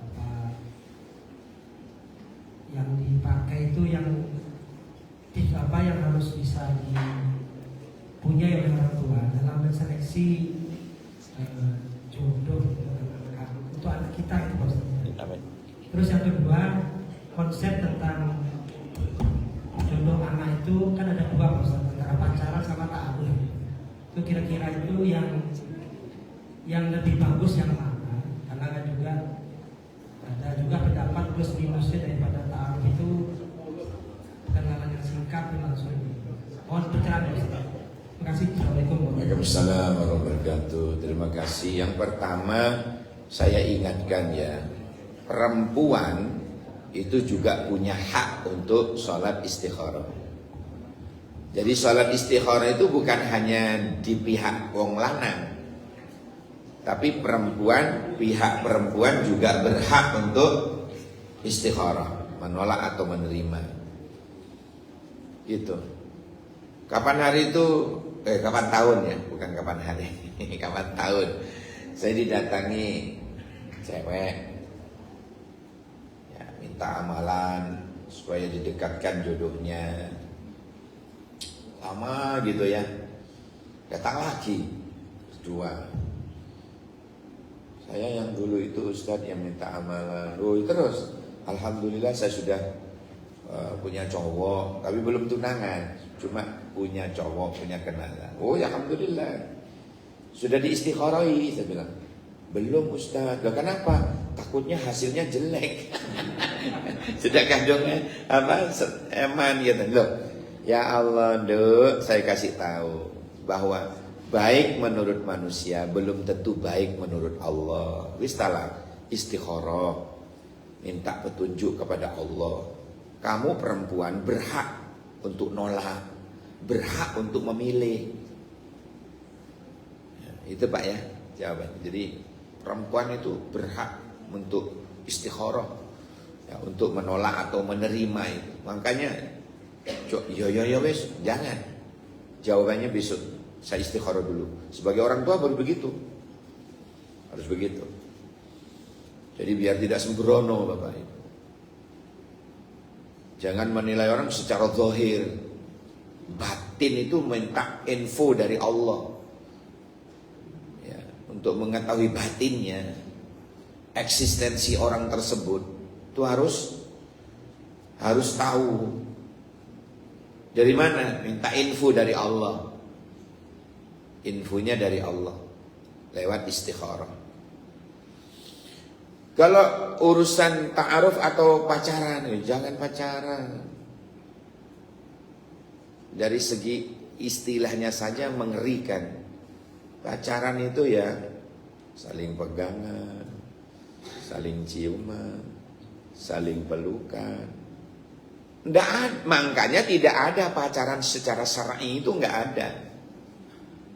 Apa yang dipakai itu, yang tips apa yang harus bisa dipunyai oleh orang tua dalam menseleksi jodoh untuk anak kita itu Pak Ustaz?
Amin.
Terus yang kedua, konsep tentang jodoh anak itu kan ada dua Pak Ustaz, antara pacaran sama ta'aruf. Itu kira-kira itu yang lebih bagus yang mana? Karena kan juga ada juga pendapat plus minusnya daripada ta'aruf itu kenalan yang singkat dan langsung. Mohon pencerahan ya Ustaz. Terima kasih. Assalamualaikum
Waalaikumsalam warahmatullahi wabarakatuh. Terima kasih. Yang pertama saya ingatkan ya, perempuan itu juga punya hak untuk sholat istikharah. Jadi sholat istikharah itu bukan hanya di pihak wong lanang, tapi pihak perempuan juga berhak untuk istikharah, menolak atau menerima. Gitu. Kapan hari itu? Kapan tahun ya? Bukan kapan hari. Kapan tahun? Saya didatangi cewek, ya, minta amalan supaya didekatkan jodohnya. Lama gitu ya. Datang lagi kedua. Saya yang dulu itu Ustadz yang minta amalan. Terus alhamdulillah saya sudah punya cowok, tapi belum tunangan, cuma punya cowok, punya kenalan. Ya alhamdulillah. Sudah diistikharahi, saya bilang. Belum Ustadz. Loh kenapa? Takutnya hasilnya jelek. Sudah kandungnya eman gitu. Loh, ya Allah, Duk, saya kasih tahu bahwa baik menurut manusia belum tentu baik menurut Allah. Wis talak istikharah, minta petunjuk kepada Allah. Kamu perempuan berhak untuk nolak, berhak untuk memilih. Ya, itu Pak ya jawaban. Jadi perempuan itu berhak untuk istikharah, ya, untuk menolak atau menerima itu. Makanya yo wes jangan. Jawabannya besok. Saya istikharah dulu. Sebagai orang tua baru begitu. Harus begitu. Jadi biar tidak sembrono Bapak Ibu. Jangan menilai orang secara zahir. Batin itu minta info dari Allah. Ya, untuk mengetahui batinnya, eksistensi orang tersebut itu harus tahu. Dari mana? Minta info dari Allah. Infonya dari Allah lewat istikharah. Kalau urusan ta'aruf atau pacaran, jangan pacaran. Dari segi istilahnya saja mengerikan. Pacaran itu ya saling pegangan, saling ciuman, saling pelukan. Makanya tidak ada pacaran secara syar'i, itu nggak ada.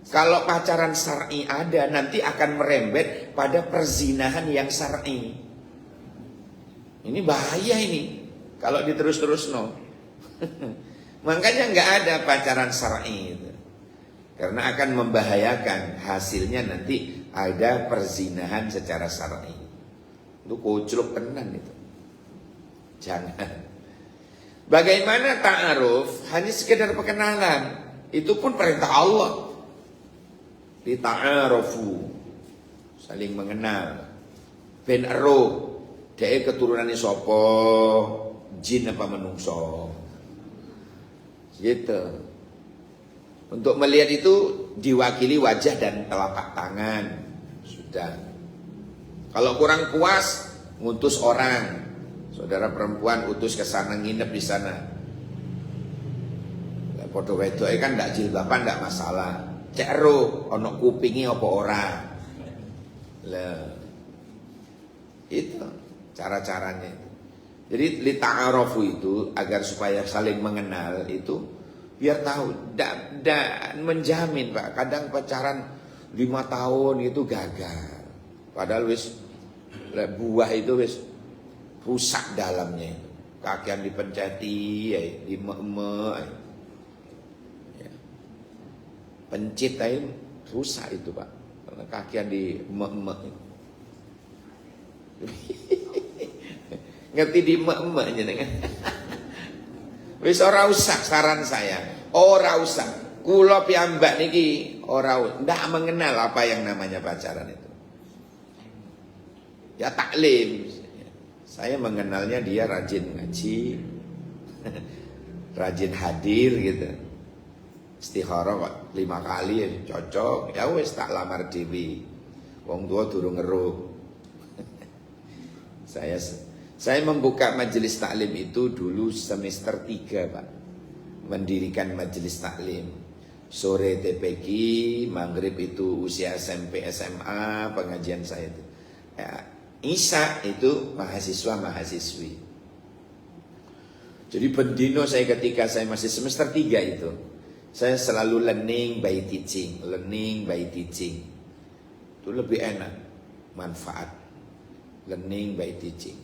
Kalau pacaran syar'i ada, nanti akan merembet pada perzinahan yang syar'i. Ini bahaya ini kalau diterus-terus no. Makanya nggak ada pacaran syar'i itu. Karena akan membahayakan, hasilnya nanti ada perzinahan secara syar'i. Itu koclok tenan itu. Jangan. Bagaimana ta'aruf? Hanya sekedar perkenalan. Itu pun perintah Allah. Lita'arufu, saling mengenal. Ben ero, dhek keturunane sapa? Jin apa menungso? Gitu. Untuk melihat itu diwakili wajah dan telapak tangan. Sudah. Kalau kurang puas, ngutus orang. Saudara perempuan utus ke sana, nginep di sana. Foto wedoke kan ndak jilbaban ndak masalah. Cek ero ono kupingi apa ora. Lah. Itu cara-caranya. Jadi lita'arufu itu agar supaya saling mengenal itu biar tahu, ndak menjamin Pak. Kadang pacaran 5 tahun itu gagal. Padahal wis buah itu wis rusak dalamnya. Kakian dipenceti, dimek-mek. Pencit aja rusak itu Pak. Karena kakian di mek-mek. Ngerti di mek-mek jenengan. Wis ora usah saran saya. Ora usah. Kula piyambak niki ora ndak mengenal apa yang namanya pacaran itu. Ya taklim. Saya mengenalnya dia rajin ngaji. Rajin hadir gitu. Istikharah kok 5 kali cocok, ya wis tak lamar dhewe. Wong tua durung ngeruh. Saya membuka majelis taklim itu dulu semester 3 Pak. Mendirikan majelis taklim. Sore TPQ, maghrib itu usia SMP SMA pengajian saya itu. Ya, Isya itu mahasiswa-mahasiswi. Jadi bendino saya ketika saya masih semester 3 itu. Saya selalu learning by teaching. Learning by teaching. Itu lebih enak. Manfaat. Learning by teaching.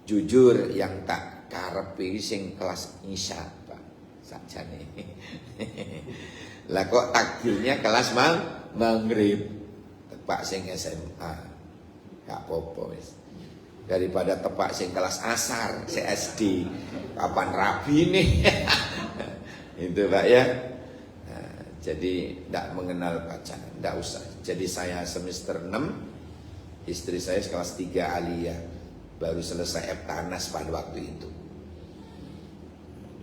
Jujur yang tak karepi sing kelas Isya Pak. Sakjane. Lah kok takdirnya kelas maghrib. Tepak sing SMA. Gak apa-apa wis. Daripada tepak sing kelas asar, SD. Kapan rabi nih? Itu Pak ya. Jadi tidak mengenal pacaran, tidak usah. Jadi saya semester 6, istri saya kelas 3 aliyah, baru selesai Eptanas pada waktu itu.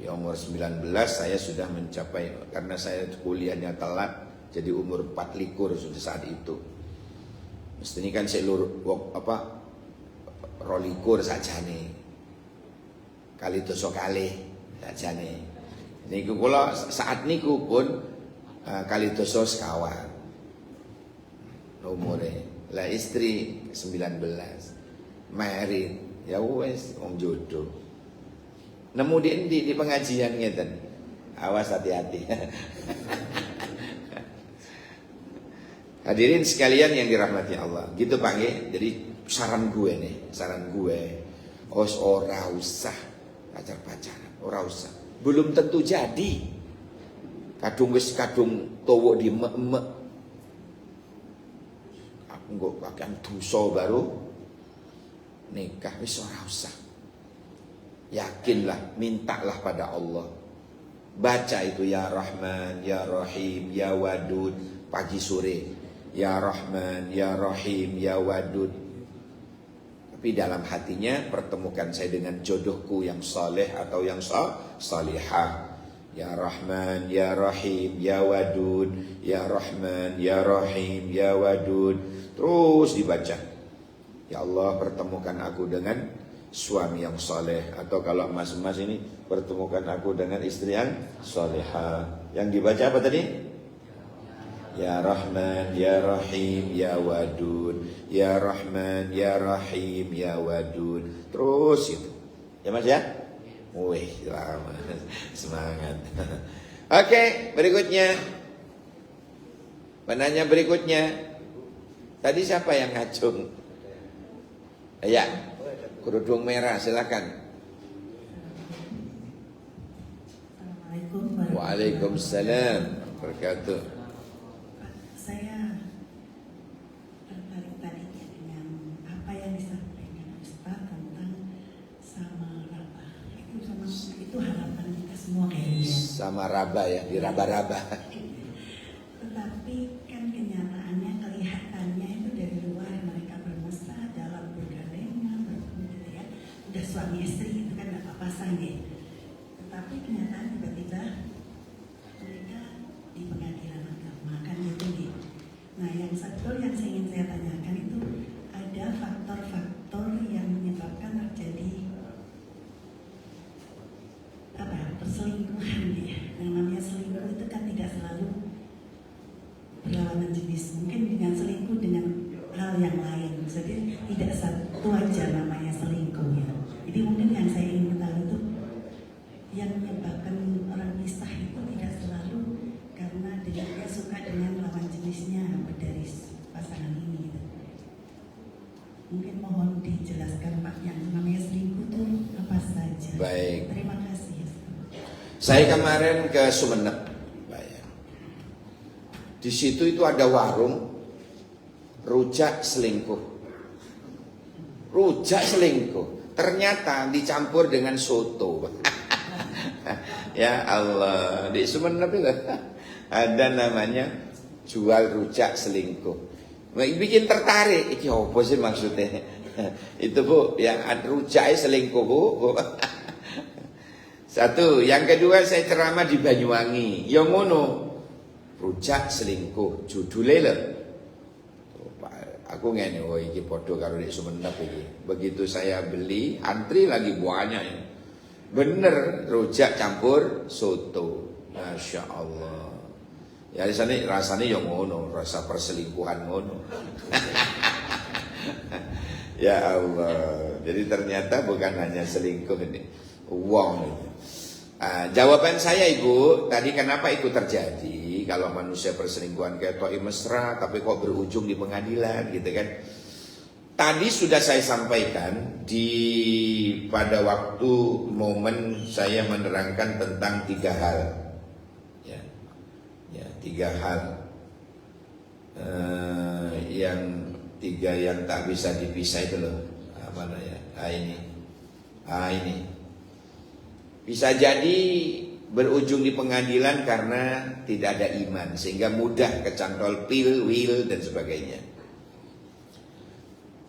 Di umur 19 saya sudah mencapai, karena saya kuliahnya telat, jadi umur 24 sudah saat itu. Mestinya kan saya rolikur saja nih, kali doso kali saja nih. Niku kula saat niku pun kali doso sekawan umure. Lah istri 19 married, ya wes wong jodoh. Nemu di pengajian ngeten. Awas hati-hati. Hadirin sekalian yang dirahmati Allah. Gitu Pak nggih. Jadi saran gue ora usah pacar-pacaran, ora usah. Belum tentu jadi. Kadung towo di mek-mek. Aku nggak pakaian dosa baru nikah, wis ora usah. Yakinlah, mintalah pada Allah. Baca itu ya Rahman, ya Rahim, ya Wadud pagi sore. Ya Rahman, ya Rahim, ya Wadud. Tapi dalam hatinya pertemukan saya dengan jodohku yang saleh atau yang salihah. Ya Rahman, Ya Rahim, Ya Wadud. Ya Rahman, Ya Rahim, Ya Wadud. Terus dibaca. Ya Allah, pertemukan aku dengan suami yang soleh. Atau kalau mas-mas ini, pertemukan aku dengan istri yang soleha. Yang dibaca apa tadi? Ya Rahman, Ya Rahim, Ya Wadud. Ya Rahman, Ya Rahim, Ya Wadud. Terus itu. Ya mas ya? Wih, lama. Semangat. Oke, berikutnya. Penanya berikutnya. Tadi siapa yang ngacung? Ya, kerudung merah, silakan.
Assalamualaikum
Waalaikumsalam wabarakatuh.
Saya tertarik tadi dengan apa yang disampaikan Ustaz tentang sama raba. Itu harapan kita semua kayaknya.
Sama raba ya, diraba-raba.
Tetapi kan kenyataannya kelihatannya itu dari luar mereka bermesra dalam bergandengan, gitu ya. Udah suami istri itu kan gak apa-apa ya. Tetapi kenyataan tiba-tiba mereka di pengadilan agama kan gitu nih. Nah yang satu yang ingin saya tanyakan itu ada faktor-faktor yang menyebabkan terjadi perselingkuhan ya. Yang namanya selingkuh itu kan tidak selalu berlawanan jenis. Mungkin dengan selingkuh dengan hal yang lain. Jadi tidak satu aja namanya selingkuh ya. Jadi mungkin yang saya ingin tahu itu yang menyebabkan orang pisah itu tidak selalu karena dia suka dengan lawan jenisnya dari pasangan ini gitu. Mungkin mohon dijelaskan Pak yang namanya selingkuh itu apa saja.
Baik.
Terima kasih.
Saya kemarin ke Sumeneb, di situ itu ada warung rujak selingkuh. Rujak selingkuh, ternyata dicampur dengan soto. Ya Allah, di Sumeneb itu ada namanya jual rujak selingkuh. Bikin tertarik, iki apa sih maksudnya? Itu Bu, ya rujak selingkuh Bu. Satu, yang kedua saya ceramah di Banyuwangi, yang ngono rujak selingkuh, judulnya lho. Aku ngene, oh iki podo karo di Sumeneb iki. Begitu saya beli, antri lagi banyak ya. Bener, rujak campur soto. Masya Allah. Ya di sana rasanya yang ngono, rasa perselingkuhan ngono. Ya Allah. Jadi ternyata bukan hanya selingkuh ini, uang itu. Jawaban saya Ibu, tadi kenapa itu terjadi? Kalau manusia perselingkuhan kayak to'i mesra, tapi kok berujung di pengadilan gitu kan? Tadi sudah saya sampaikan pada waktu momen saya menerangkan tentang 3 hal, ya 3 hal, yang 3 yang tak bisa dipisah itu loh, mana ya? Ini. Bisa jadi berujung di pengadilan karena tidak ada iman, sehingga mudah kecantol pil, will, dan sebagainya.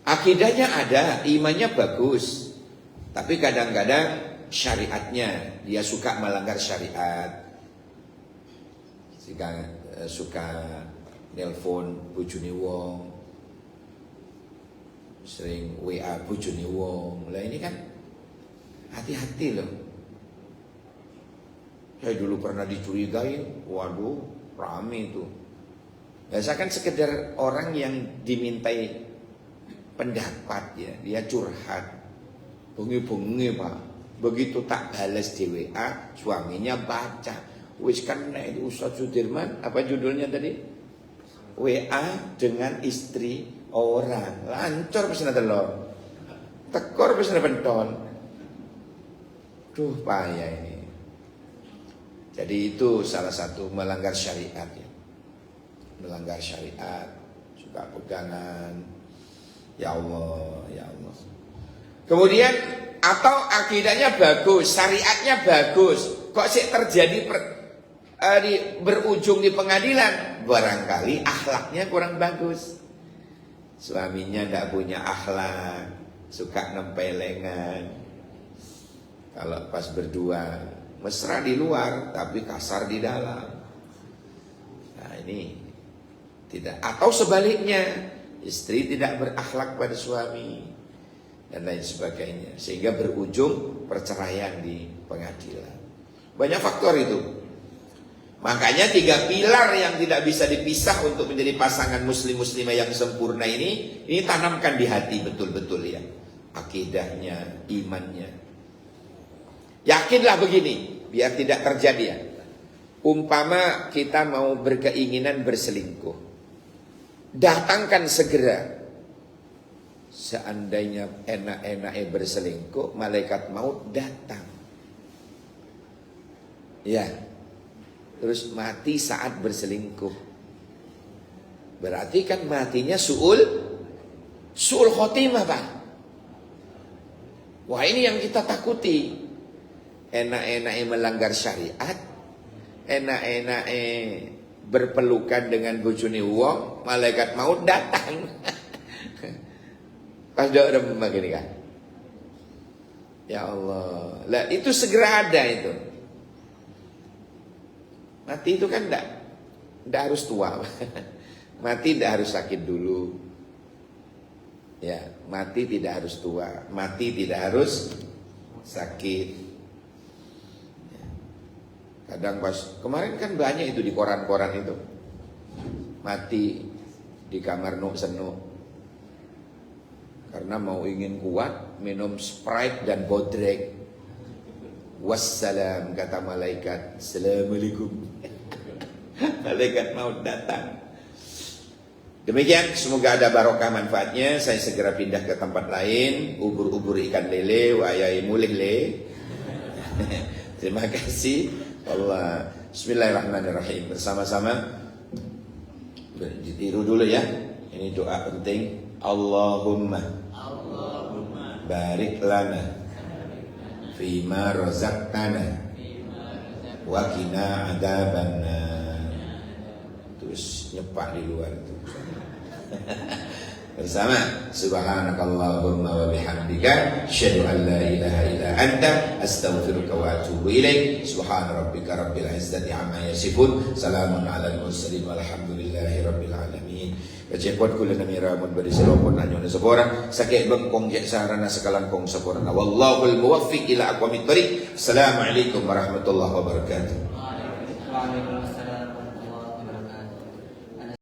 Akidahnya ada, imannya bagus, tapi kadang-kadang syariatnya, dia suka melanggar syariat. Suka nelpon bojone wong, sering WA bojone wong. Lah ini kan hati-hati loh. Saya dulu pernah dicurigai, waduh, rame itu. Biasa kan sekedar orang yang dimintai pendapat ya, dia curhat, bengi-bengi Pak. Begitu tak balas di WA, suaminya baca. Wis kan itu Ustaz Sudirman, apa judulnya tadi? WA dengan istri orang, lancor pesana telur, tekor pesana pentol. Duh payah ini. Jadi itu salah satu melanggar syariat ya. Melanggar syariat, suka pegangan. Ya Allah, ya Allah. Kemudian atau akidahnya bagus, syariatnya bagus, kok sih terjadi berujung di pengadilan? Barangkali akhlaknya kurang bagus. Suaminya tidak punya akhlak, suka nempelengan. Kalau pas berdua mesra di luar tapi kasar di dalam. Nah ini tidak. Atau sebaliknya, istri tidak berakhlak pada suami, dan lain sebagainya, sehingga berujung perceraian di pengadilan. Banyak faktor itu. Makanya 3 pilar yang tidak bisa dipisah untuk menjadi pasangan muslim-muslimah yang sempurna ini tanamkan di hati betul-betul ya. Akidahnya, imannya. Yakinlah begini, biar tidak terjadi ya. Umpama kita mau berkeinginan berselingkuh, datangkan segera. Seandainya enak-enaknya berselingkuh, malaikat maut datang. Ya, terus mati saat berselingkuh. Berarti kan matinya su'ul khotimah, Pak. Wah, ini yang kita takuti. Enak-enaknya melanggar syariat, enak-enaknya berpelukan dengan bojone wong, malaikat maut datang. Pas doa begini kan. Ya Allah. Lah itu segera ada itu. Mati itu kan enggak harus tua. Mati tidak harus sakit dulu. Ya, mati tidak harus tua, mati tidak harus sakit. Kadang pas kemarin kan banyak itu di koran-koran itu. Mati di kamar nuk senuk. Karena mau ingin kuat minum Sprite dan bodrek. Wassalam, kata malaikat. Assalamualaikum. Malaikat maut datang. Demikian, semoga ada barokah manfaatnya. Saya segera pindah ke tempat lain. Ubur-ubur ikan lele, wayai mulih le. Terima kasih. Allah. Bismillahirrahmanirrahim. Bersama-sama ditiru dulu ya. Ini doa penting. Allahumma barik lana fima razaqtana wa qina adzabannar. Terus nyepak di luar itu. Bersama subhanakallahumma wa bihamdika asyhadu an la ilaha illa anta astaghfiruka wa atubu ilaik. Subhana rabbika rabbil izzati amma yasifun, salamun alal mursalin walhamdulillahi rabbil alamin. Kecepot kula namira mun bari selopon anyo na sabora sakit bengkong je sarana sekalangkong saborana wallahul muwaffiq ila aqwamit thoriq. Assalamualaikum warahmatullahi wabarakatuh.
Waalaikumsalam.